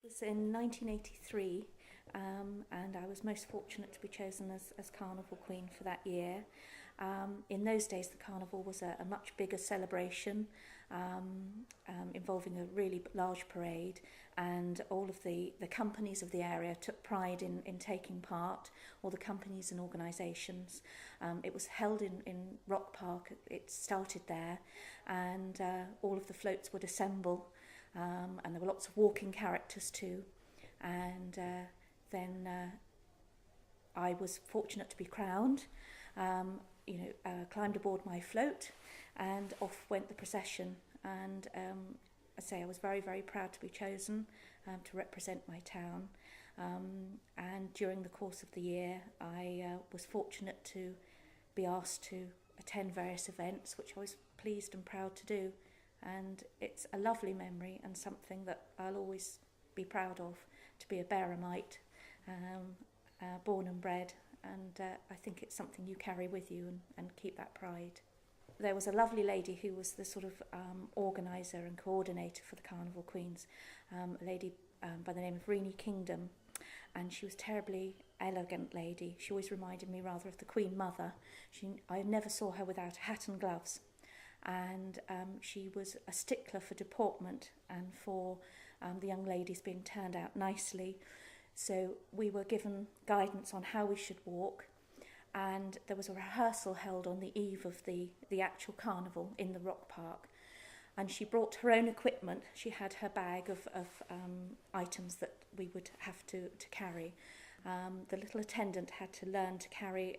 It was in 1983, and I was most fortunate to be chosen as Carnival Queen for that year. In those days, the Carnival was a much bigger celebration, involving a really large parade, and all of the companies of the area took pride in taking part, all the companies and organisations. It was held in Rock Park. It started there, and all of the floats would assemble, and there were lots of walking characters too. And then I was fortunate to be crowned. Climbed aboard my float, and off went the procession. And I was very, very proud to be chosen to represent my town. And during the course of the year, I was fortunate to be asked to attend various events, which I was pleased and proud to do. And it's a lovely memory and something that I'll always be proud of, to be a Barhamite, born and bred. And I think it's something you carry with you and keep that pride. There was a lovely lady who was the sort of organiser and coordinator for the Carnival Queens, a lady by the name of Renee Kingdom, and she was a terribly elegant lady. She always reminded me rather of the Queen Mother. I never saw her without a hat and gloves, and she was a stickler for deportment and for the young ladies being turned out nicely. So we were given guidance on how we should walk, and there was a rehearsal held on the eve of the actual carnival in the Rock Park. And she brought her own equipment. She had her bag of items that we would have to carry. The little attendant had to learn to carry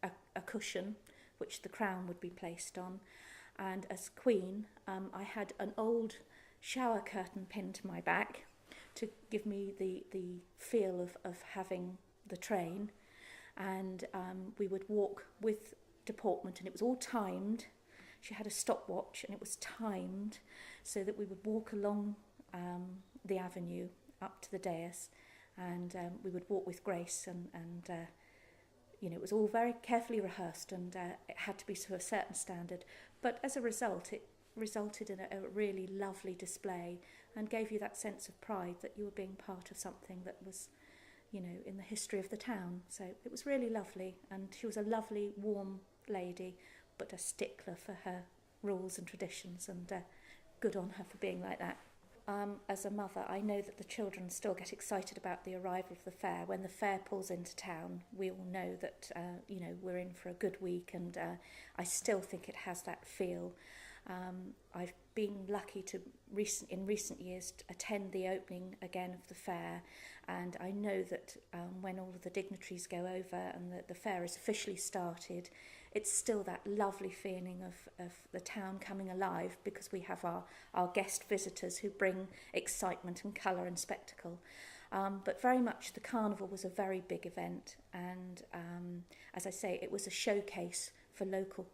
a cushion, which the crown would be placed on. And as Queen, I had an old shower curtain pinned to my back to give me the feel of having the train. And we would walk with deportment, and it was all timed. She had a stopwatch, and it was timed so that we would walk along the avenue up to the dais, and we would walk with grace, and it was all very carefully rehearsed, and it had to be to a certain standard. But as a result, it resulted in a really lovely display and gave you that sense of pride that you were being part of something that was, in the history of the town. So it was really lovely, and she was a lovely, warm lady, but a stickler for her rules and traditions, and good on her for being like that. As a mother, I know that the children still get excited about the arrival of the fair. When the fair pulls into town, we all know that, we're in for a good week, and I still think it has that feel. I've been lucky to in recent years to attend the opening again of the fair, and I know that when all of the dignitaries go over and the fair is officially started, it's still that lovely feeling of the town coming alive, because we have our guest visitors who bring excitement and colour and spectacle. But very much the carnival was a very big event, and as I say, it was a showcase for local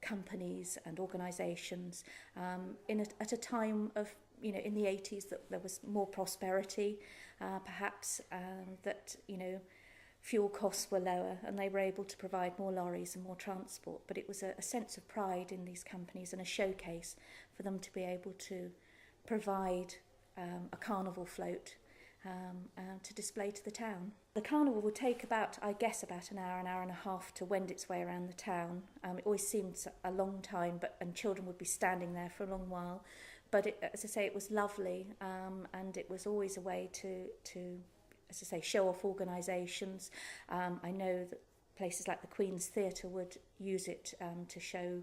companies and organisations at a time of, in the 80s, that there was more prosperity, perhaps that, fuel costs were lower and they were able to provide more lorries and more transport. But it was a sense of pride in these companies and a showcase for them to be able to provide a carnival float to display to the town. The carnival would take about an hour and a half to wend its way around the town. It always seemed a long time, and children would be standing there for a long while. But as I say, it was lovely, and it was always a way to as I say, show off organisations. I know that places like the Queen's Theatre would use it to show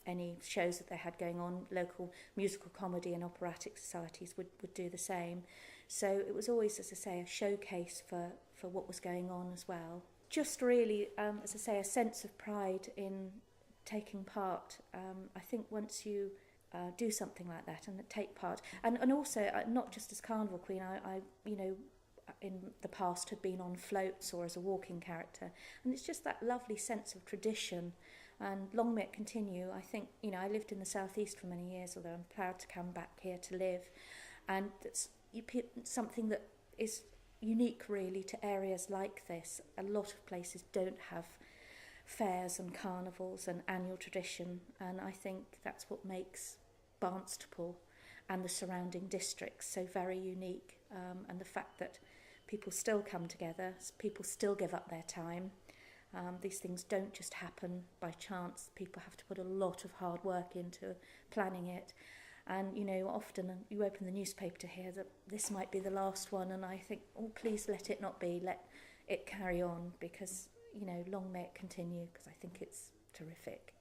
any shows that they had going on. Local musical comedy and operatic societies would do the same. So it was always, as I say, a showcase for what was going on as well. Just really, as I say, a sense of pride in taking part. I think once you do something like that and take part, and also not just as Carnival Queen, I in the past had been on floats or as a walking character, and it's just that lovely sense of tradition, and long may it continue. I think, I lived in the southeast for many years, although I'm proud to come back here to live, and it's something that is unique really to areas like this. A lot of places don't have fairs and carnivals and annual tradition, and I think that's what makes Barnstaple and the surrounding districts, so very unique. And the fact that people still come together, people still give up their time. These things don't just happen by chance. People have to put a lot of hard work into planning it. And, you know, often you open the newspaper to hear that this might be the last one, and I think, oh, please let it not be, let it carry on, because, you know, long may it continue, because I think it's terrific.